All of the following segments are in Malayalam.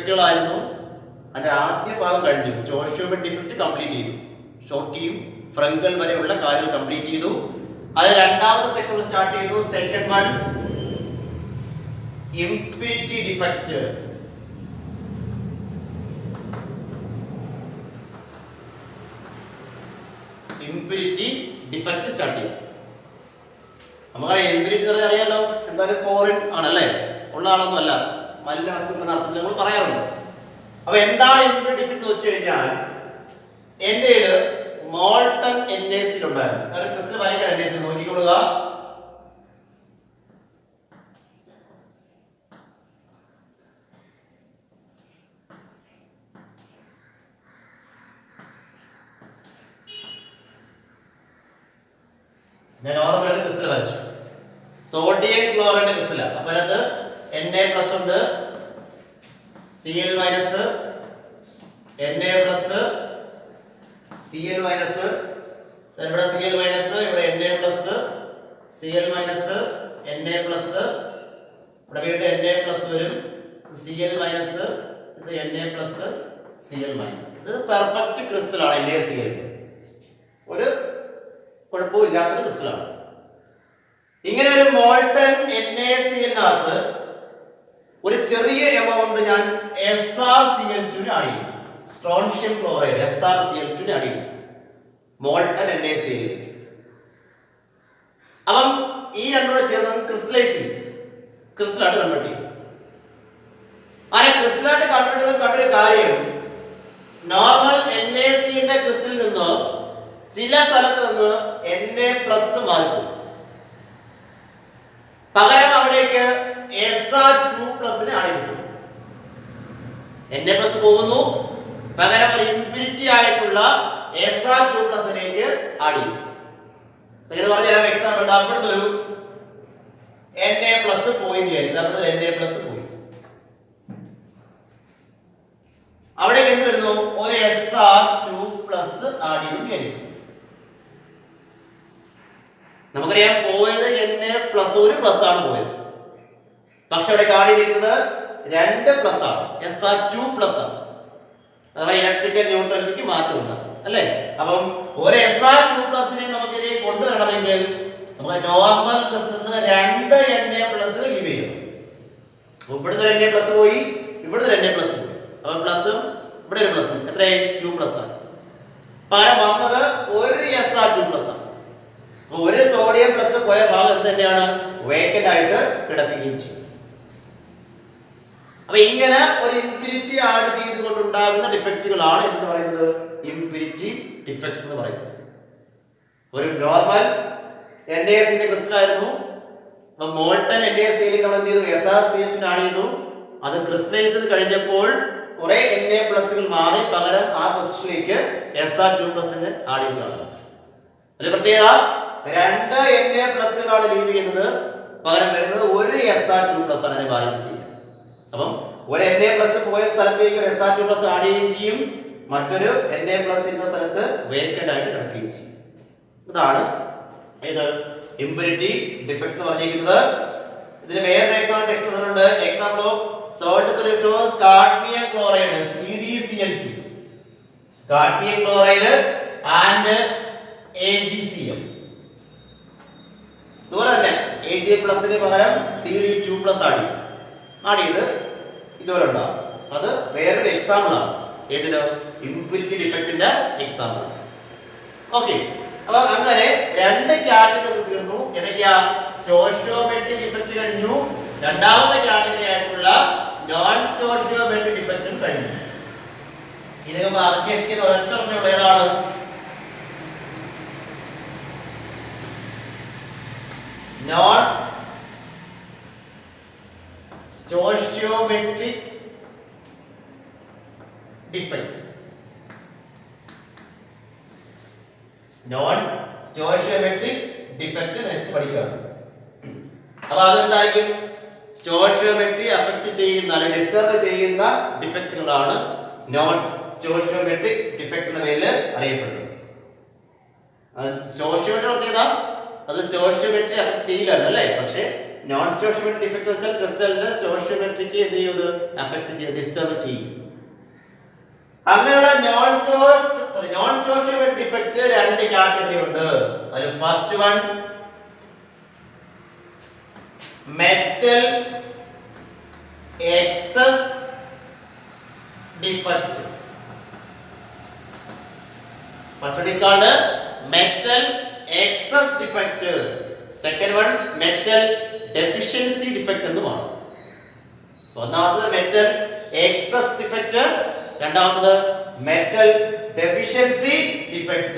ഡിഫക്റ്റുകളായിരുന്നു. അതിന്റെ ആദ്യ ഭാഗം കഴിഞ്ഞു. സ്റ്റോഷിയോമെട്രി ഡിഫക്റ്റ് കംപ്ലീറ്റ് ചെയ്തു. ഷോക്കിയും ഫ്രങ്കൽ വരെയുള്ള കാര്യങ്ങൾ കംപ്ലീറ്റ് ചെയ്തു. അത് രണ്ടാമത്തെ സെക്ഷൻ സ്റ്റാർട്ട് ചെയ്തു. Second one impurity defect. Impurity defect start ചെയ്തു. നമുക്കറിയാം ഇംപിരിറ്റി അറിയാലോ, എന്തായാലും ഫോറിൻ ആണല്ലേ, ഉള്ള ആളൊന്നും അല്ല, മലിന വസ്തുക്കളുടെ അർത്ഥത്തിൽ നമ്മൾ പറയാറുണ്ട്. അപ്പൊ എന്താണ് ഇംപിരിറ്റി ഡിഫക്റ്റ് എന്ന് വെച്ച് കഴിഞ്ഞാൽ, എന്റെ മോൾട്ടൺ NaCl ഉണ്ടായിരുന്നു. ഒരു ക്രിസ്റ്റൽ വരയ്ക്കാൻ NaCl നോക്കിക്കൊള്ളുക. ഞാൻ ഓർമ്മ ക്രിസ്റ്റൽ വരച്ചു. Sodium chloride crystal. അപ്പൊ അതിനകത്ത് Na+ ഉണ്ട്, Cl- Na+, Cl-, ഇവിടെ Cl-, ഇവിടെ Na+, Cl-, Na+, ഇവിടെ വീണ്ടും Na+ വരും, Cl-, ഇത് Na+, Cl-. ഇത് പെർഫെക്റ്റ് ക്രിസ്റ്റൽ ആണ്. NaCl ഒരു കുഴപ്പമില്ലാത്ത ക്രിസ്റ്റലാണ്. ഇങ്ങനെ ഒരു മോൾട്ടൺ NaCl-നകത്ത് ഒരു ചെറിയ എമൗണ്ട് ഞാൻ SrCl2 ആഡ് ചെയ്യും. സ്ട്രോൺഷ്യം ക്ലോറൈഡ് SrCl2 ആഡ് ചെയ്യും മോൾട്ടൺ NaCl-ലേക്ക്. അപ്പം ഈ രണ്ടുകൂടെ ചേർന്ന് ക്രിസ്റ്റലൈസ് ചെയ്യും, ക്രിസ്റ്റലായിട്ട് കൺവേർട്ട് ചെയ്യും. അങ്ങനെ ക്രിസ്റ്റലായിട്ട് കൺവേർട്ട് ചെയ്ത് കണ്ടൊരു കാര്യം, നോർമൽ NaCl-ന്റെ ക്രിസ്റ്റലിൽ നിന്ന് ചില സ്ഥലത്ത് നിന്ന് Na+ മാറിപ്പോകും. പകരം അവിടേക്ക് Sr2+ ആഡ് ചെയ്തു. Na+ പോകുന്നു, പകരം ഒരു ഇൻഫിനിറ്റി ആയിട്ടുള്ള Sr2+ലേക്ക് ആഡ് ചെയ്യും. ഇത് പറഞ്ഞുതരാം. എക്സാമ്പിൾ, അവിടുന്ന് ഒരു Na+ പോയി വിചാരിക്കും. അവിടുന്ന് Na+ പോയി, അവിടേക്ക് എന്ത് വരുന്നു? ഒരു Sr2+ ആഡ് ചെയ്തു വിചാരിക്കും. നമുക്കറിയാം പോയത് Na+ ഒരു പ്ലസ് ആണ് പോയത്, പക്ഷെ അവിടെ ആഡ് ചെയ്തിരിക്കുന്നത് 2+ ആണ്, Sr2+ ആണ്. അഥവാ ഇലക്ട്രിക്കൽ ന്യൂട്രലിറ്റിക്ക് മാറ്റമില്ല അല്ലേ. അപ്പം ഒരു Sr2+നെ നമുക്ക് ഇതിലേക്ക് കൊണ്ടുവരണമെങ്കിൽ നമുക്ക് നോർമൽ ക്രിസ്റ്റലിൽ നിന്ന് 2 Na+ ലീവ് ചെയ്യണം. ഇവിടുന്ന് ഒരു Na+ പോയി, ഇവിടുന്ന് ഒരു Na+ പോയി. അപ്പൊ പ്ലസും ഇവിടെ ഒരു പ്ലസും എത്രയായി? 2+ ആണ്. പകരം വന്നത് ഒരു Sr2+ ആണ്. ഒരു സോഡിയം പ്ലസ് പോയ ഭാഗം എന്ത് തന്നെയാണ്? വേക്കന്റ് ആയിട്ട് കിടക്കുകയും ചെയ്യും. അപ്പൊ ഇങ്ങനെ ഒരു ഇംപിരിറ്റി ആഡ് ചെയ്തുകൊണ്ടുണ്ടാകുന്ന ഡിഫക്റ്റുകളാണ് എന്ന് പറയുന്നത് ഇംപിരിറ്റി ഡിഫക്ട്സ് എന്ന് പറയുന്നത്. ഒരു നോർമൽ NaCl ക്രിസ്റ്റൽ ആയിരുന്നു. അപ്പൊ മോൾട്ടൺ NaCl നമ്മൾ എന്ത് ചെയ്തു? SrCl2 ആഡ് ചെയ്തു. അത് ക്രിസ്റ്റലൈസ് ചെയ്ത് കഴിഞ്ഞപ്പോൾ കുറെ Na+ മാറി പകരം ആ പൊസിഷനിലേക്ക് Sr2+ ആഡ് ചെയ്തതാണ്. ഒരു പ്രത്യേകത, 2 Na+ ലീവ് ചെയ്യുന്നത്, പകരം വരുന്നത് ഒരു Sr2+ ആണ്. അതിനെ ബാലൻസ് ചെയ്യുക. അപ്പം ഒരു Na+ പോയ സ്ഥലത്തേക്ക് ഒരു Sr2+ ആഡ് ചെയ്യുകയും ചെയ്യും, മറ്റൊരു Na+ ഇരുന്ന സ്ഥലത്ത് വേക്കന്റ് ആയിട്ട് കിടക്കുകയും ചെയ്യും. ഇതാണ് ഇത് ഇംപിരിറ്റി ഡിഫക്റ്റ് എന്ന് പറഞ്ഞിരിക്കുന്നത്. ഇതിന് വേറെ എക്സാമ്പിൾ ഉണ്ട്. Example of salt solution of cadmium chloride CdCl2, cadmium chloride and AgCl. അതുപോലെ തന്നെ Ag+ന് പകരം Cd2+ ആഡ് ചെയ്ത് ഇതുപോലെ ഉണ്ടാകും. അത് വേറൊരു എക്സാമ്പിൾ ആണ്. ഏതിന്? ഇംപിരിറ്റി ഡിഫക്റ്റിന്റെ എക്സാമ്പിൾ. ഓക്കെ, അപ്പൊ അങ്ങനെ 2 കാറ്റഗറി തീർന്നു. ഏതൊക്കെയാ? സ്റ്റോഷിയോമെട്രി ഡിഫക്റ്റ് കഴിഞ്ഞു, രണ്ടാമത്തെ കാറ്റഗറി ആയിട്ടുള്ള നോൺ സ്റ്റോഷിയോമെട്രി ഡിഫക്റ്റും കഴിഞ്ഞു. ഇത് അവശേഷിക്കുന്ന ഒരൊറ്റ ഒന്നുള്ളത് ഏതാണ്? Non stoichiometric defect. Non stoichiometric defect next പഠിക്കുകയാണ്. അപ്പൊ അതെന്തായിരിക്കും? സ്റ്റോഷിയോമെട്രി അഫക്ട് ചെയ്യുന്ന അല്ലെങ്കിൽ ഡിസ്റ്റർബ് ചെയ്യുന്ന ഡിഫക്റ്റുകളാണ് നോൺ സ്റ്റോഷിയോമെട്രിക് ഡിഫക്റ്റ് എന്ന പേരിൽ അറിയപ്പെടുന്നത്. സ്റ്റോഷിയോമെട്രി പ്രത്യേകത, അത് സ്റ്റോഷിയോമെട്രി അഫക്ട് ചെയ്യില്ല അല്ലേ, പക്ഷേ നോൺ സ്റ്റോഷിയോമെട്രിക് ഡിഫക്റ്റ് വെച്ചാൽ ക്രിസ്റ്റലിന്റെ സ്റ്റോഷിയോമെട്രിക്ക് എന്ത് ചെയ്യുന്നത് അഫക്ട് ചെയ്യും, ഡിസ്റ്റർബ് ചെയ്യും. അങ്ങനെയുള്ള നോൺ സ്റ്റോഷിയോമെട്രിക് ഡിഫക്റ്റ് രണ്ട് കാറ്റഗറി ഉണ്ട്. അതിൽ first one metal excess defect. First one is called metal excess defect. Second one metal deficiency defect എന്നുമാണ്. ഒന്നാമത് metal excess defect, രണ്ടാമത് metal deficiency defect.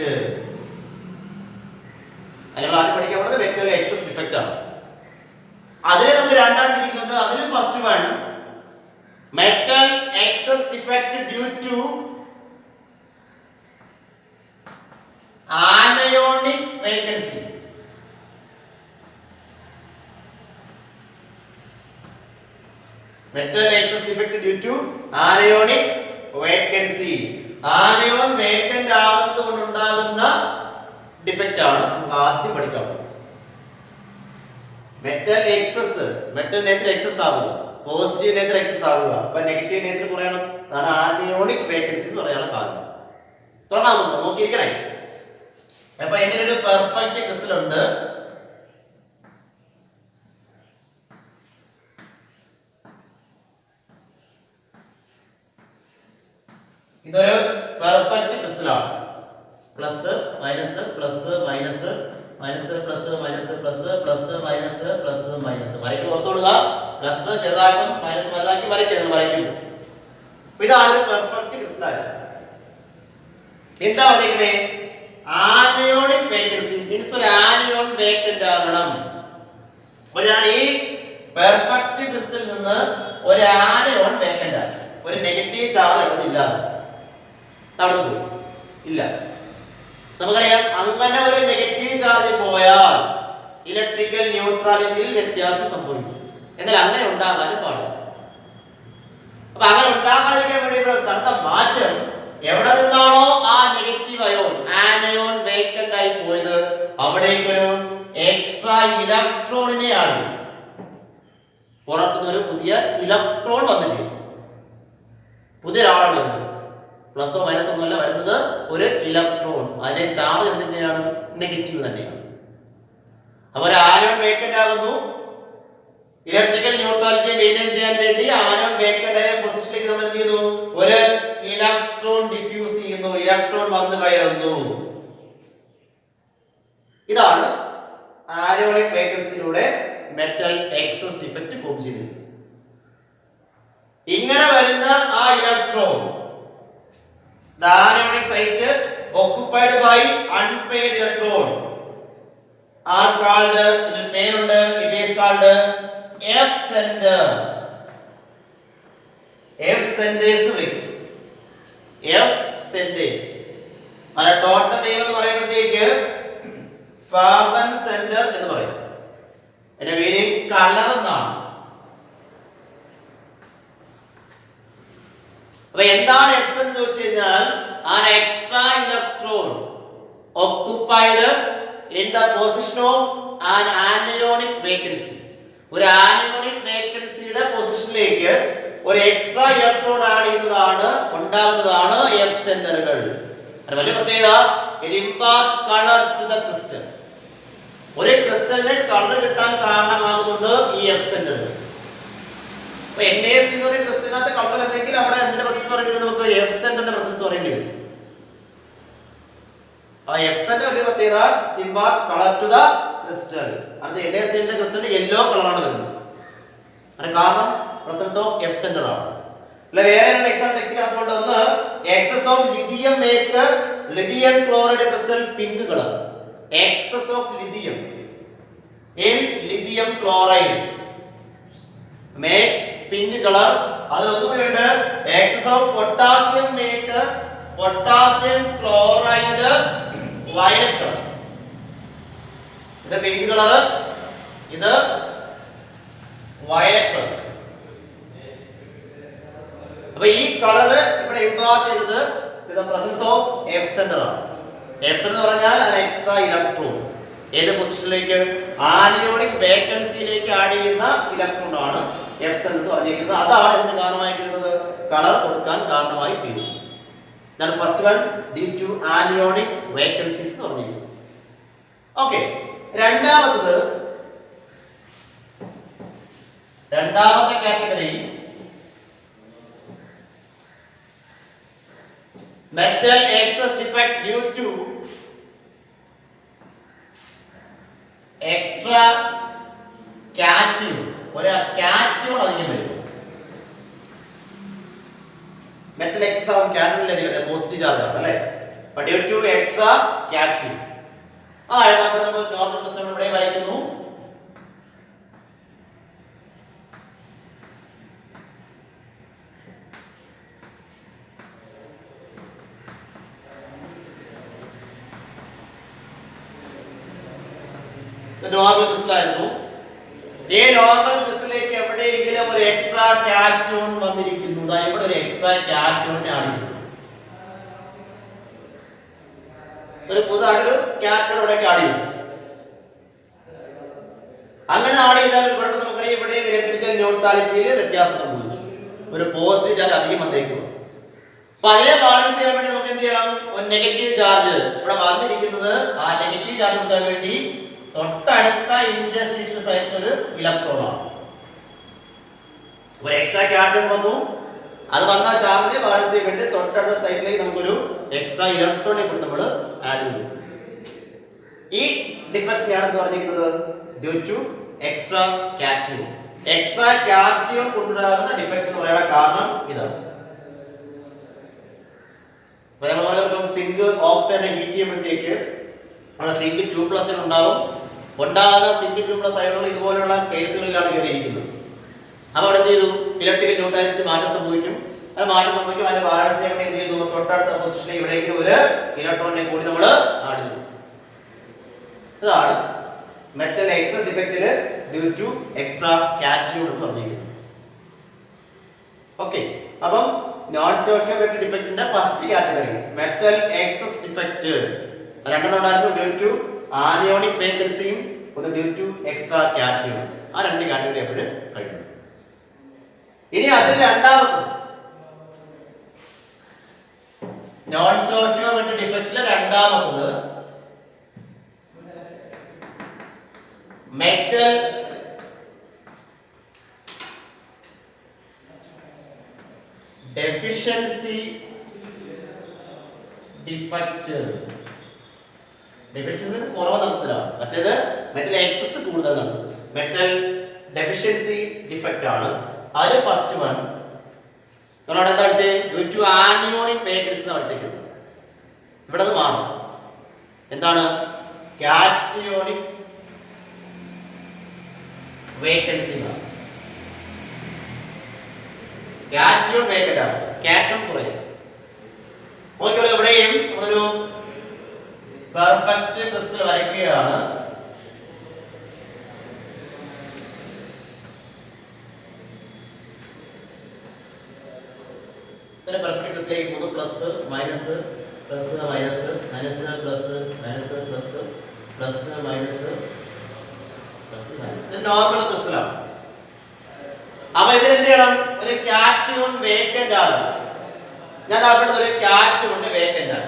നമ്മൾ ആദ്യം പഠിക്കാൻ പോകുന്നത് metal excess defect ആണ്. അതിനെ നമുക്ക് രണ്ടാണ് തിരിക്കുന്നുണ്ട്. അതിൽ first one metal excess defect due to anionic vacancy. Metal excess defect due to anionic vacancy. Anion vacant ആവുന്നത് കൊണ്ടുണ്ടാകുന്ന ഡിഫക്റ്റ് ആണ് ആദ്യം പഠിക്കാൻ പോകുന്നത്. Metal excess, metal nature excess ആവുക, പോസിറ്റീവ് നേച്ചർ എക്സസ് ആവുക, അപ്പൊ നെഗറ്റീവ് നേച്ചർ കുറയണം. അതാണ് ആനിയോണിക് വേക്കൻസി എന്ന് പറയാനുള്ള കാരണം. തുടങ്ങാൻ പോകുന്നത് നോക്കിയിരിക്കണേ. അപ്പൊ എന്റെ ഒരു പെർഫെക്റ്റ് ക്രിസ്റ്റൽ ഉണ്ട്. ഇതൊരു പെർഫെക്റ്റ് ക്രിസ്റ്റൽ ആണ്. Plus minus plus minus minus plus minus plus plus minus plus minus വരയ്ക്ക് ഓർത്തോടുക. പ്ലസ് ചെറുതാക്കും മൈനസ് വലുതാക്കി വരയ്ക്കുന്നത് വരയ്ക്കും. ഇതാണ് ഒരു പെർഫെക്റ്റ് ക്രിസ്റ്റൽ. എന്താ പറയുന്നത്? ആനിയോണിക് വേക്കൻസി മീൻസ് ഒരു ആനിയോൺ വേക്കന്റ് ആകണം. അപ്പോൾ ഞാൻ ഈ പെർഫെക്റ്റ് ക്രിസ്റ്റലിൽ നിന്ന് ഒരു ആനിയോൺ വേക്കന്റ് ആക്കി. ഒരു നെഗറ്റീവ് ചാർജ് അവിടെ ഇല്ലാതെ നടന്നു ഇല്ല. നമുക്കറിയാം അങ്ങനെ ഒരു നെഗറ്റീവ് ചാർജ് പോയാൽ ഇലക്ട്രിക്കൽ ന്യൂട്രാലിറ്റിയിൽ വ്യത്യാസം സംഭവിക്കും. എന്നാൽ അങ്ങനെ ഉണ്ടാകാനും പാടില്ല. അപ്പൊ അങ്ങനെ ഉണ്ടാകാതിരിക്കാൻ വേണ്ടി നടന്ന മാറ്റം എവിടെ നിന്നാണോ ആ നെഗറ്റീവ് അയോൺ ആനയോൺ വേക്കന്റ് ആയി പോയത് അവിടേക്കൊരു എക്സ്ട്രാ ഇലക്ട്രോണിനെയാണ് പുറത്തുനിന്ന് ഒരു പുതിയ ഇലക്ട്രോൺ വന്നിട്ട് പുതിയൊരാളാണ് വരുന്നത്. പ്ലസോ മൈനസോ ഒന്നുമല്ല വരുന്നത്, ഒരു ഇലക്ട്രോൺ. അതിന്റെ ചാർജ് എന്തിന്റെയാണ്? നെഗറ്റീവ് തന്നെയാണ്. അപ്പൊ ഒരു ആനോൺ വേക്കന്റ് ആകുന്നു. ഇലക്ട്രിക്കൽ ന്യൂട്രാലിറ്റി മെയിൻറ്റെയിൻ ചെയ്യാൻ വേണ്ടി ആനോൺ വേക്കന്റ് ആയ പൊസിഷനിലേക്ക് നമ്മൾ എന്ത് ചെയ്യുന്നു? ഒരു ഇലക്ട്രോൺ ഡിഫ്യൂസ് ചെയ്യുന്നു, ഇലക്ട്രോൺ വന്നു കയറുന്നു. ഇതാണ് ആനോണിക് വേക്കൻസിയിലൂടെ മെറ്റൽ എക്സസ് ഡിഫക്റ്റ് ഫോം ചെയ്തിരിക്കുന്നത്. ഇങ്ങനെ വരുന്ന ആ electron the anionic site occupied by unpaired electron are called, ഇതിന് പേരുണ്ട്, it is called F center. F centers എന്ന് വിളിക്കും. F centers. അതിന്റെ ടോട്ടൽ നെയിം എന്ന് പറയുമ്പോഴത്തേക്ക് ഫാബൻ സെന്റർ എന്ന് പറയും. അതിന്റെ പേര് കളർ എന്നാണ്. അപ്പൊ എന്താണ് എഫ് എന്ന് ചോദിച്ചു കഴിഞ്ഞാൽ an extra electron occupied in the position of an anionic vacancy. ഒരു ആനിയോണിക് വേക്കൻസിയുടെ പൊസിഷനിലേക്ക് ഒരു എക്സ്ട്രാ ഇലക്ട്രോൺ ആഡ് ചെയ്യുന്നതാണ് ഉണ്ടാകുന്നതാണ് എഫ് സെന്ററുകൾ. അത് വലിയ പ്രത്യേകത, it impart color to the crystal. ഒരു ക്രിസ്റ്റലിന് കളർ കിട്ടാൻ കാരണമാകുന്നുണ്ട് ഈ എഫ് സെന്ററുകൾ. അപ്പൊ NaS എന്ന ക്രിസ്റ്റലിനകത്ത് കളർ എന്തെങ്കിൽ അവിടെ എന്തിന്റെ പ്രസൻസ് പറയേണ്ടി വരും? നമുക്ക് എഫ് സെന്ററിന്റെ പ്രസൻസ് പറയേണ്ടി വരും. ആ എഫ് സെന്റർ ഒരു പ്രത്യേകത, impart color to the crystal. അത് NaS ന്റെ ക്രിസ്റ്റലിന് യെല്ലോ കളറാണ് വരുന്നത്. അതിന് കാരണം പ്രസൻസ് ഓഫ് എഫ് സെന്റർ ആണ്. അല്ല വേറെ രണ്ട് എക്സാമ്പിൾ ടെക്സ്റ്റ് കിടപ്പുണ്ട്. ഒന്ന് excess of lithium make lithium chloride crystal pink colour. Excess of lithium in lithium chloride make pink colour. അതിലൊന്നുകൂടിയുണ്ട് excess of potassium make potassium chloride violet colour. ഇത് പിങ്ക് കളർ, ഇത് വയലറ്റ് കളർ. അപ്പൊ ഈ കളർ ഇവിടെ ഇംപാർട്ട് ചെയ്തത് പ്രസൻസ് ഓഫ് എഫ് സെന്റർ ആണ്. എഫ് സെന്റർ എന്ന് പറഞ്ഞാൽ എക്സ്ട്രാ ഇലക്ട്രോൺ. ഏത് പൊസിഷനിലേക്ക്? ആനിയോണിക് വേക്കൻസിയിലേക്ക് ആഡ് ചെയ്യുന്ന ഇലക്ട്രോൺ ആണ് Fn എന്ന് പറഞ്ഞിരിക്കുന്നത്. അതാണ് ഇതിന് കാരണമായി തീരുന്നത്, കളർ കൊടുക്കാൻ കാരണമായി തീരുന്നത്. ഇതാണ് first one, due to anionic vacancies എന്ന് പറഞ്ഞിരിക്കുന്നത്. ഓക്കെ, രണ്ടാമത്തെ category metal excess defect due to extra cation. ഒരു കാറ്റയൂൺ അധികം വരും. മെറ്റൽ എക്സസ് ആവും, കാറ്റയൂണിൽ പോസിറ്റീവ് ചാർജ് ആണ് അല്ലേ. അപ്പൊ ഡ്യൂ ടു എക്സ്ട്രാ കാറ്റയൂൺ, അതായത് അവിടെ നമ്മൾ നോർമൽ സിസ്റ്റം ഇവിടെ വരയ്ക്കുന്നു. നോർമൽ ക്രിസ്റ്റലായിരുന്നു. ഈ നോർമൽ ക്രിസ്റ്റലിലേക്ക് എവിടെയെങ്കിലും ഒരു എക്സ്ട്രാ കാറ്റൂൺ വന്നിരിക്കുന്നു. ഇവിടെ ഒരു എക്സ്ട്രാ കാറ്റൂണിനെ ആഡ് ചെയ്യുന്നു. ഒരു പുതുതായിട്ടൊരു കാറ്റൂൺ ഇവിടെ ആഡ് ചെയ്യുന്നു. അങ്ങനെ ആഡ് ചെയ്താൽ ഒരു കുഴപ്പം നമുക്കറിയാം, ഇവിടെ ഇലക്ട്രിക്കൽ ന്യൂട്രാലിറ്റിയിൽ വ്യത്യാസം സംഭവിച്ചു. ഒരു പോസിറ്റീവ് ചാർജ് അധികം വന്നേക്കുക. പഴയ ബാലൻസ് ചെയ്യാൻ വേണ്ടി നമുക്ക് എന്ത് ചെയ്യണം? ഒരു നെഗറ്റീവ് ചാർജ് ഇവിടെ വന്നിരിക്കുന്നത്, ആ നെഗറ്റീവ് ചാർജ് കൊടുക്കാൻ വേണ്ടി തൊട്ടടുത്ത ഇന്റർസ്റ്റീഷ്യൽ സൈറ്റിൽ ഒരു ഇലക്ട്രോൺ ആണ്. ഒരു എക്സ്ട്രാ കാറ്റൂൺ വന്നു, അത് വന്ന ചാർജിനെ ബാലൻസ് ചെയ്യാൻ വേണ്ടി തൊട്ടടുത്ത സൈറ്റിലേക്ക് നമുക്കൊരു എക്സ്ട്രാ ഇലക്ട്രോണിനെ കൂടി നമ്മൾ ആഡ് ചെയ്തു. ഈ ഡിഫക്റ്റിനെയാണ് എന്ന് പറഞ്ഞിരിക്കുന്നത് ഡ്യൂ ടു എക്സ്ട്രാ കാറ്റൂൺ. എക്സ്ട്രാ കാറ്റൂൺ കൊണ്ടുണ്ടാകുന്ന ഡിഫക്റ്റ് എന്ന് പറയാനുള്ള കാരണം ഇതാണ്. സിങ്ക് ഓക്സൈഡ് ഹീറ്റ് ചെയ്യുമ്പോഴത്തേക്ക് അവിടെ സിങ്ക് 2+ ഉണ്ടാവും. ഉണ്ടാകുന്ന സിങ്ക് 2+ അയണുകൾ ഇതുപോലുള്ള സ്പേസുകളിലാണ് കയറിയിരിക്കുന്നത്. അപ്പോൾ അവിടെ എന്ത് ചെയ്തു? ഇലക്ട്രിക്കൽ ന്യൂട്രാലിറ്റി മാറ്റം സംഭവിക്കും. അത് മാറ്റം സംഭവിക്കും. അതിന്റെ ബാലൻസ് ചെയ്യാൻ വേണ്ടി എന്ത് ചെയ്തു? തൊട്ടടുത്ത പൊസിഷനിൽ എവിടെയെങ്കിലും ഒരു ഇലക്ട്രോണിനെ കൂടി നമ്മൾ ആഡ് ചെയ്തു. ഇതാണ് മെറ്റൽ എക്സസ് ഡിഫക്റ്റില് ഡ്യൂ ടു എക്സ്ട്രാ കാറ്റൂൺ എന്ന് പറഞ്ഞിരിക്കുന്നത്. ഓക്കെ, അപ്പം നോൺ സ്റ്റോഷിയോമെട്രിക് ഡിഫക്റ്റിന്റെ first category metal excess defect രണ്ടെണ്ണം ഉണ്ടായിരുന്നു, ഡ്യൂ ടു ആനിയോണിക് വേക്കൻസിയും ഒന്ന് ഡ്യൂ ടു എക്സ്ട്രാ കാറ്റൂൺ. ആ രണ്ട് കാറ്റഗറി എപ്പോഴും കഴിഞ്ഞു. ഇനി അതിൽ രണ്ടാമത്തത് നോൺ സ്റ്റോഷിയോമെട്രിക് ഡിഫക്റ്റിലെ രണ്ടാമത്തത് മെറ്റൽ ഡെഫിഷ്യൻസി ഡിഫക്റ്റ്. ഡെഫിഷ്യൻസി കുറവ് നടത്തലാണ്, മറ്റേത് മെറ്റൽ എക്സസ് കൂടുതൽ നടത്തുന്നത്. മെറ്റൽ ഡെഫിഷ്യൻസി ഡിഫക്റ്റ് ആണ്. അതിൽ ഫസ്റ്റ് വൺ നമ്മളവിടെ എന്താ പഠിച്ചത്? ഡ്യൂ ടു ആനിയോണിക് വേക്കൻസി പഠിച്ചിരിക്കുന്നത്. ഇവിടെ അത് മാറും. എന്താണ്? കാറ്റയോണിക് വേക്കൻസി എന്നാണ്. കാറ്റയോൺ വേക്കന്റ് ആണ്, കാറ്റോൺ കുറയും. നോക്കിയോളൂ, എവിടെയും ഒരു പെർഫെക്റ്റ് ക്രിസ്റ്റൽ വരയ്ക്കുകയാണ്. പെർഫെക്റ്റ് ക്രിസ്റ്റലിലേക്ക് പോകുന്നു. Plus minus plus minus minus plus minus plus plus minus plus minus. ഇത് നോർമൽ ക്രിസ്റ്റലാണ്. അപ്പൊ ഇതിൽ എന്ത് ചെയ്യണം? ഒരു കാറ്റയോൺ വേക്കന്റ് ആണ്. ഞാൻ അവിടെ ഒരു കാറ്റയോൺ വേക്കന്റ് ആണ്.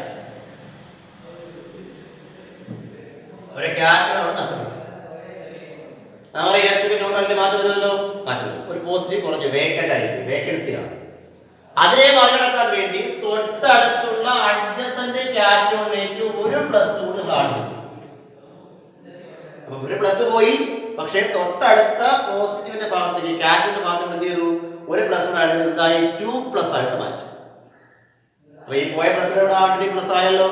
ഒരു കാറ്റയോൺ അവിടെ നഷ്ടപ്പെട്ടു. നമ്മുടെ ഇലക്ട്രിക്കൽ ന്യൂട്രാലിറ്റി മാറ്റം വരുമല്ലോ, മാറ്റം. ഒരു പോസിറ്റീവ് കുറഞ്ഞു, വേക്കന്റ് ആയി, വേക്കൻസി ആണ്. അതിനെ മറികടക്കാൻ വേണ്ടി തൊട്ടടുത്തുള്ള അഡ്ജസന്റ് കാറ്റയോണിലേക്ക് ഒരു പ്ലസ് കൂടി നമ്മൾ ആഡ് ചെയ്തു. അപ്പൊ ഒരു പ്ലസ് പോയി, പക്ഷേ തൊട്ടടുത്ത പോസിറ്റീവിന്റെ ഭാഗത്തേക്ക് കാറ്റയോണിന്റെ ഭാഗത്ത് എന്ത് ചെയ്തു? ഒരു പ്ലസ് ആഡ് ചെയ്ത് എന്തായി? 2+ ആയിട്ട് മാറ്റി. അപ്പൊ ഈ പോയ പ്ലസിനോട് ആൾറെഡി പ്ലസ് ആയല്ലോ,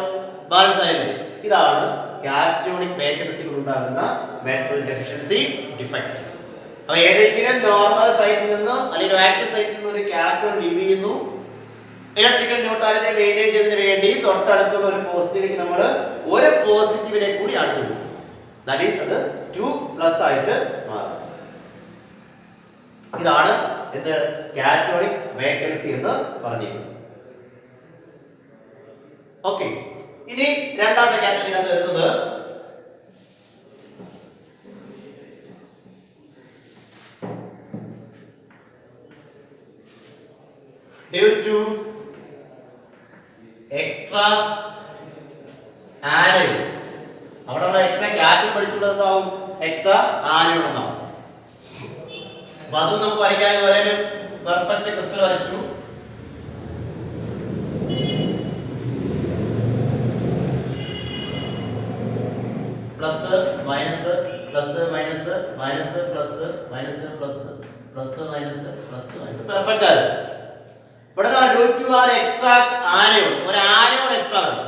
ബാലൻസ് ആയല്ലേ. ഇതാണ് കാറ്റയോണിക് വേക്കൻസികൾ ഉണ്ടാകുന്ന മെറ്റൽ ഡെഫിഷ്യൻസി ഡിഫക്റ്റ്. അപ്പൊ ഏതെങ്കിലും നോർമൽ സൈറ്റിൽ നിന്ന് അല്ലെങ്കിൽ ആക്സിസ് സൈറ്റിൽ നിന്ന് ഒരു കാറ്റയോൺ ലീവ് ചെയ്യുന്നു. ഇലക്ട്രിക്കൽ ന്യൂട്രാലിറ്റി മെയിൻറ്റെയിൻ ചെയ്തതിന് വേണ്ടി തൊട്ടടുത്തുള്ള ഒരു പോസിറ്റീവിലേക്ക് നമ്മൾ ഒരു പോസിറ്റീവിനെ കൂടി ആഡ് ചെയ്തു. ദാറ്റ് ഈസ് അത് 2+ ആയിട്ട് മാറും. ഇതാണ് എന്ത്? കാറ്റയോണിക് വേക്കൻസി എന്ന് പറഞ്ഞിരിക്കുന്നത്. ഓക്കെ, ഇനി രണ്ടാമത്തെ കാറ്റഗറി വരുന്നത് ടു എക്സ്ട്രാ ആനോൺ. അവിടെ നമ്മൾ എക്സ്ട്രാ കാറ്റോൺ പഠിച്ചുള്ളത് എന്താവും? എക്സ്ട്രാ ആനോൺ എന്നാവും. അപ്പൊ അതും നമുക്ക് വരയ്ക്കാൻ ഇതുപോലെ ഒരു പെർഫെക്റ്റ് ക്രിസ്റ്റൽ വരച്ചു. Plus minus plus minus minus plus minus plus plus minus plus minus perfect ആണ്. ഇവിടെ due to are extra anion, ഒരു ആനോൺ എക്സ്ട്രാ ഉണ്ട്.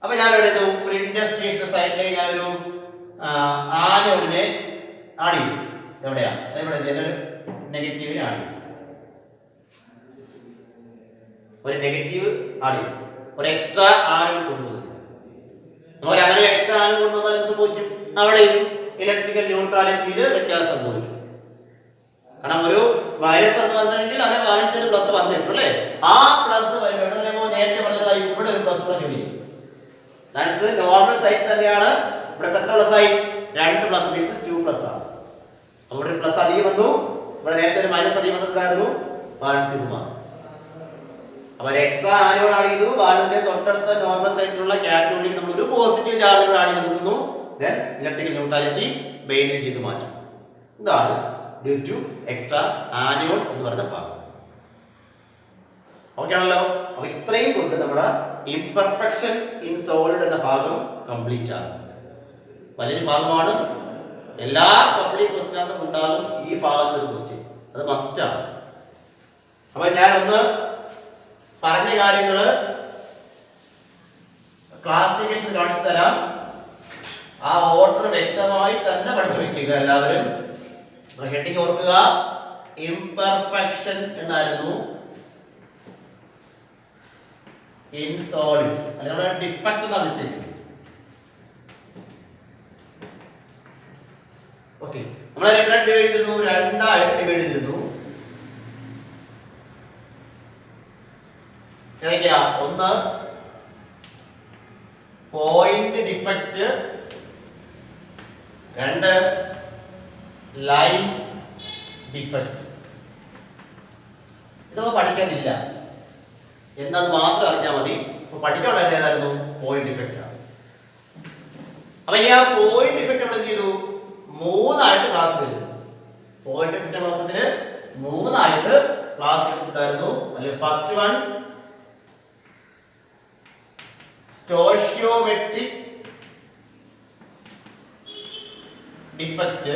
അപ്പൊ ഞാൻ ഇവിടെ ഒരു ഇൻഡസ്ട്രിയേഷൻ സൈഡിലേക്ക് ഞാനൊരു ആനോണിനെ ആഡ് ചെയ്തു. എവിടെയാ? ഇവിടെ നെഗറ്റീവിന് ആഡ് ചെയ്തു. ഒരു നെഗറ്റീവ് ആഡ് ചെയ്തു, ഒരു എക്സ്ട്രാ ആനോൺ കൊണ്ടുവന്നു. അങ്ങനെ എക്സ്ട്രാ ആനോൺ കൊണ്ടുവന്നാൽ എന്ത് സംഭവിക്കും? അവിടെയും ഇലക്ട്രിക്കൽ ന്യൂട്രാലിറ്റിയിൽ വ്യത്യാസം സംഭവിക്കും. കാരണം ഒരു വൈറസ് എന്ന് പറഞ്ഞിട്ടുണ്ടെങ്കിൽ അതേ ബാലൻസ് ചെയ്ത് പ്ലസ് വന്നിട്ടു അല്ലേ? ആ പ്ലസ് വരുമ്പോൾ നേരത്തെ പറഞ്ഞതായി ഇവിടെ ഒരു പ്ലസ് കൂടെ കിട്ടി. നോർമൽ സൈറ്റ് തന്നെയാണ്. ഇവിടെ എത്ര പ്ലസ് ആയി? 2 പ്ലസ് മീൻസ് 2 പ്ലസ് ആണ്. അവിടെ ഒരു പ്ലസ് അധികം വന്നു, ഇവിടെ നേരത്തെ ഒരു മൈനസ് അധികം വന്നിട്ടുണ്ടായിരുന്നു, ബാലൻസ് ചെയ്ത് മാറും. അപ്പൊ എക്സ്ട്രാ ആനോൺ ആഡ് ചെയ്തു, ബാലൻസ് ചെയ്ത് തൊട്ടടുത്ത നോർമൽ സൈറ്റിലുള്ള കാറ്റോണിലേക്ക് നമ്മൾ ഒരു പോസിറ്റീവ് ചാർജ് ആഡ് ചെയ്ത് കൊടുക്കുന്നു. ദെൻ ഇലക്ട്രിക്കൽ ന്യൂട്രാലിറ്റി മെയിൻറ്റെയിൻ ചെയ്ത് മാറ്റും. ഇതാണ് ഡ്യൂ ടു എക്സ്ട്രാ ആനോൺ എന്ന് പറയുന്ന ഭാഗം. ഓക്കെ ആണല്ലോ? അപ്പൊ ഇത്രയും കൊണ്ട് നമ്മുടെ ഇംപെർഫെക്ഷൻസ് ഇൻ സോളിഡ് എന്ന ഭാഗം കംപ്ലീറ്റ് ആണ്. വലിയൊരു ഭാഗമാണ്. എല്ലാ പബ്ലിക് ക്വസ്റ്റിനകത്തും ഉണ്ടാകും ഈ ഭാഗത്ത് ഒരു ക്വസ്റ്റ്യൻ, അത് മസ്റ്റ് ആണ്. അപ്പൊ ഞാനൊന്ന് പറഞ്ഞ കാര്യങ്ങള് ക്ലാസിഫിക്കേഷൻ കാണിച്ചു തരാം. ആ ഓർഡർ വ്യക്തമായി തന്നെ പഠിച്ചു വെക്കുക എല്ലാവരും. ഹെഡിങ് ഓർക്കുക, ഇംപെർഫെക്ഷൻ എന്നായിരുന്നു ഇൻ സോളിഡ്സ്, അല്ലെങ്കിൽ ഡിഫക്റ്റ് എന്നാണ് വിളിച്ചിരിക്കുന്നത്. ഓക്കെ, നമ്മൾ എത്ര ഡിവൈഡ് ചെയ്തിരുന്നു? 2 ആയിട്ട് ഡിവൈഡ് ചെയ്തിരുന്നു. ഏതൊക്കെയാ? ഒന്ന് പോയിന്റ് ഡിഫക്റ്റ്, 2 ലൈൻ ഡിഫക്റ്റ്. ഇതൊക്കെ പഠിക്കാനില്ല, എന്നത് മാത്രം അറിഞ്ഞാൽ മതി. പഠിക്കാനുള്ളത് ഏതായിരുന്നു? പോയിന്റ് ഡിഫക്റ്റ് ആണ്. അപ്പൊ ഈ ആ പോയിന്റ് ഡിഫക്റ്റ് നമ്മൾ എന്ത് ചെയ്തു? 3 ആയിട്ട് ക്ലാസ് ചെയ്തു. പോയിന്റ് ഡിഫക്റ്റ് മൊത്തത്തില് 3 ആയിട്ട് ക്ലാസ് എടുത്തിട്ടുണ്ടായിരുന്നു. അല്ലെങ്കിൽ first one stoichiometric defect,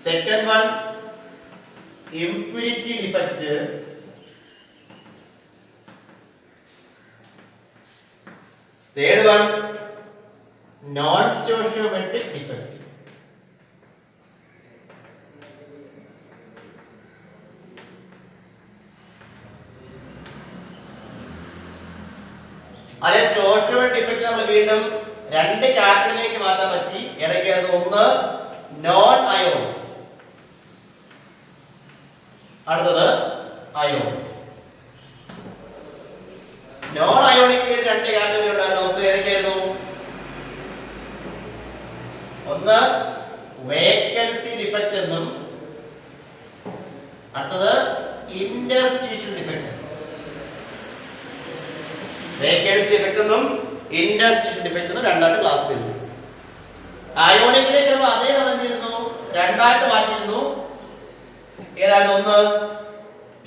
second one impurity defect, third one non stoichiometric defect. അല്ലെ സ്റ്റോഷിയോമെട്രിക് ഡിഫക്റ്റ് നമ്മൾ വീണ്ടും 2 കാറ്റഗറിയിലേക്ക് മാറ്റാൻ പറ്റി. ഏതൊക്കെയായിരുന്നു? ഒന്ന് നോൺ അയോൺ, അടുത്തത് അയോൺ. നോൺ അയോണിക് 2 കാറ്റഗറി ഉണ്ടായിരുന്നു. നമുക്ക് ഏതൊക്കെയായിരുന്നു? ഒന്ന് വേക്കൻസി ഡിഫക്റ്റ് എന്നും, അടുത്തത് ഇന്റർസ്റ്റിഷ്യൽ ഡിഫക്റ്റ്. വേക്കൻസി ഡിഫക്റ്റ് എന്നും ഇന്റർസ്റ്റിഷ്യൽ ഡിഫക്റ്റ് എന്നും 2 ആയിട്ട് ക്ലാസ് ചെയ്തു. അയോണിക്കിലേക്ക് വരുമ്പോൾ അതേ നമ്മൾ എന്ത് ചെയ്തിരുന്നു? 2 ആയിട്ട് മാറ്റിയിരുന്നു. ഏതായിരുന്നു? ഒന്ന്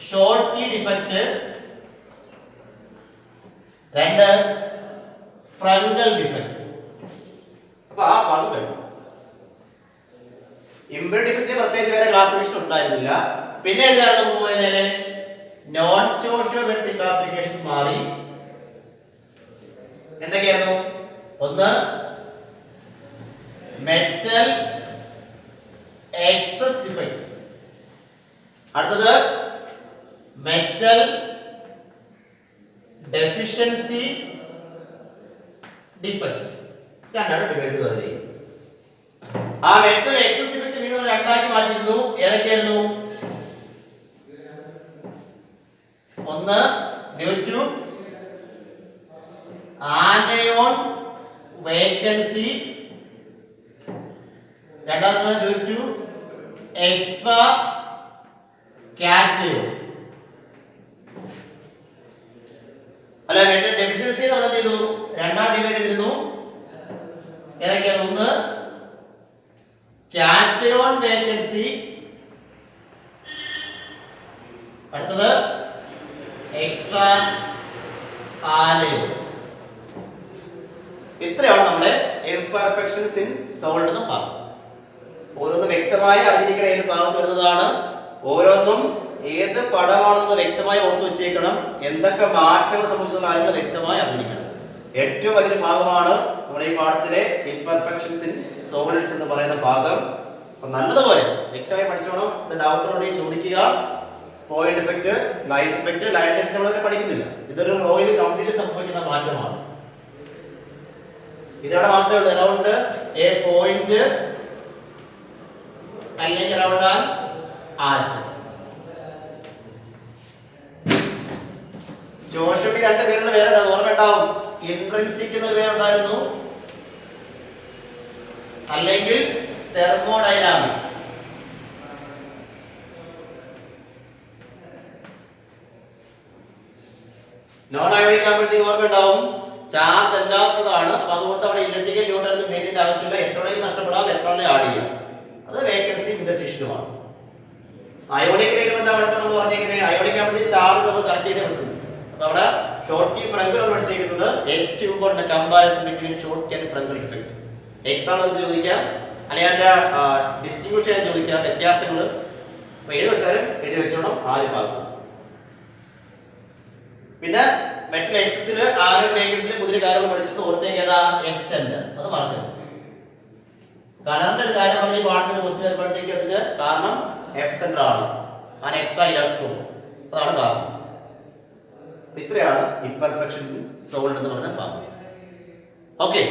ഷോർട്ടി ഡിഫക്റ്റ്, 2 ഫ്രങ്കൽ ഡിഫക്റ്റ്. അപ്പൊ ആ ഭാഗം കഴിഞ്ഞു. ഇംപ്യൂരിറ്റി ഡിഫക്റ്റ് പ്രത്യേകിച്ച് വേറെ ക്ലാസിഫിക്കേഷൻ ഉണ്ടായിരുന്നില്ല. പിന്നെ ഏതായിരുന്നു പോയത്? നോൺ സ്റ്റോഷിയോമെട്രിക് ക്ലാസിഫിക്കേഷൻ മാറി. എന്തൊക്കെയായിരുന്നു? ഒന്ന് മെറ്റൽ എക്സസ് ഡിഫക്റ്റ്, അടുത്തത് മെറ്റൽ ഡെഫിഷ്യൻസി ഡിഫക്റ്റ്. 2 ആയിട്ട് ഡിവൈഡ് ചെയ്തു. ആ മെറ്റൽ എക്സസ് ഡിഫക്റ്റ് വീണ്ടും 2 ആക്കി മാറ്റിയിരുന്നു. ഏതൊക്കെയായിരുന്നു? ഒന്ന് ഡ്യൂ ടു ആനയോൺ വേക്കൻസി, രണ്ടാമത് ഡ്യൂ ടു എക്സ്ട്രാ കാറ്റയോൺ. അല്ല ഡെഫിഷ്യൻസി നമ്മൾ എന്ത് ചെയ്തു? രണ്ടാം ഡിവൈഡ് ചെയ്തിരുന്നു. ഏതൊക്കെയാണ്? ഒന്ന് കാറ്റയോൺ വേക്കൻസി, അടുത്തത് എക്സ്ട്രാ ആനയോൺ. ഇത്രയാണ് നമ്മുടെ ഇംപെർഫെക്ഷൻസ് ഇൻ സോൾഡ് എന്ന ഭാഗം. ഓരോന്നും വ്യക്തമായി അറിഞ്ഞിരിക്കണം ഏത് ഭാഗത്ത് വരുന്നതാണ്, ഓരോന്നും ഏത് പടമാണെന്ന് വ്യക്തമായി ഓർത്തു വെച്ചേക്കണം. എന്തൊക്കെ മാറ്റങ്ങൾ സംഭവിച്ചുള്ള കാര്യങ്ങൾ വ്യക്തമായി അറിഞ്ഞിരിക്കണം. ഏറ്റവും വലിയൊരു ഭാഗമാണ് നമ്മുടെ ഈ പാഠത്തിലെ ഇംപെർഫെക്ഷൻസ് ഇൻ സോളിഡ്സ് എന്ന് പറയുന്ന ഭാഗം. അപ്പൊ നല്ലതുപോലെ വ്യക്തമായി പഠിച്ചോണം. ഡൗട്ട് ഉണ്ടെങ്കിൽ ചോദിക്കുക. പോയിന്റ് ഇഫക്റ്റ്, ലൈൻ ഇഫക്റ്റ് നമ്മളൊക്കെ പഠിക്കുന്നില്ല. ഇതൊരു റോയിൽ കംപ്ലീറ്റ് സംഭവിക്കുന്ന മാറ്റമാണ്. ഇതവിടെ മാത്രമേ ഉള്ളൂ. അറൗണ്ട് എ പോയിന്റ് അല്ലെങ്കിൽ അറൗണ്ട് ആൻ ആറ്റം. സ്റ്റോഷിയോമെട്രി രണ്ട് പേരുടെ പേരുണ്ട്, ഓർമ്മ ഉണ്ടാവും. ഇൻട്രിൻസിക് എന്നൊരു പേരുണ്ടായിരുന്നു, അല്ലെങ്കിൽ തെർമോഡൈനാമിക്. നോൺ അയോണിക് ആകുമ്പോഴത്തേക്ക് ഓർമ്മ ഉണ്ടാവും, ചാർജ് അല്ലാത്തതാണ്. അപ്പൊ അതുകൊണ്ട് അവിടെ ഇലക്ട്രിക്കൽ ന്യൂട്രൽ മെയിൻ്റെ ആവശ്യമില്ല. എത്ര നഷ്ടപ്പെടാം, എത്ര ആഡ് ചെയ്യാം. അത് വേക്കൻസി ഇൻഡസിഷനുമാണ്. അയോണിക്കിലേക്ക് എന്താ കുഴപ്പം നമ്മൾ പറഞ്ഞേക്കുന്നത്? അയോണിക് ആകുമ്പോഴത്തേക്ക് ചാർജ് നമ്മൾ കറക്റ്റ് ചെയ്തേ പറ്റുള്ളൂ. അപ്പൊ അവിടെ ഷോർട്ട് കീ ഫ്രങ്കൽ പഠിച്ചിരിക്കുന്നത് ഏറ്റവും important comparison between Schottky and Frenkel effect. Exam ചോദിക്കാം, അല്ലെങ്കിൽ അതിന്റെ ഡിസ്ട്രിബ്യൂഷൻ ചോദിക്കാം, വ്യത്യാസങ്ങൾ. അപ്പൊ ഏത് വെച്ചാലും എഴുതി വെച്ചോണം ആദ്യ ഭാഗം. പിന്നെ മെറ്റൽ എക്സസിൽ ആരും വേക്കൻസിൽ പുതിയ കാര്യങ്ങൾ പഠിച്ചിട്ട് ഓർത്തേക്ക് ഏതാ? F centre. അത് മറക്കരുത്. കളറിന്റെ ഒരു കാര്യം പറഞ്ഞ ഈ പാഠത്തിന്റെ ക്വസ്റ്റ്യൻ വരുമ്പോഴത്തേക്ക് അതിന്റെ കാരണം എഫ് സെന്റർ ആണ്. ആ എക്സ്ട്രാ ഇലക്ട്രോൺ, അതാണ് കാരണം. ഇത്രയാണ് ഇംപെർഫെക്ഷൻ സോൾഡ് എന്ന് പറഞ്ഞ ഭാഗം. ഓക്കെ.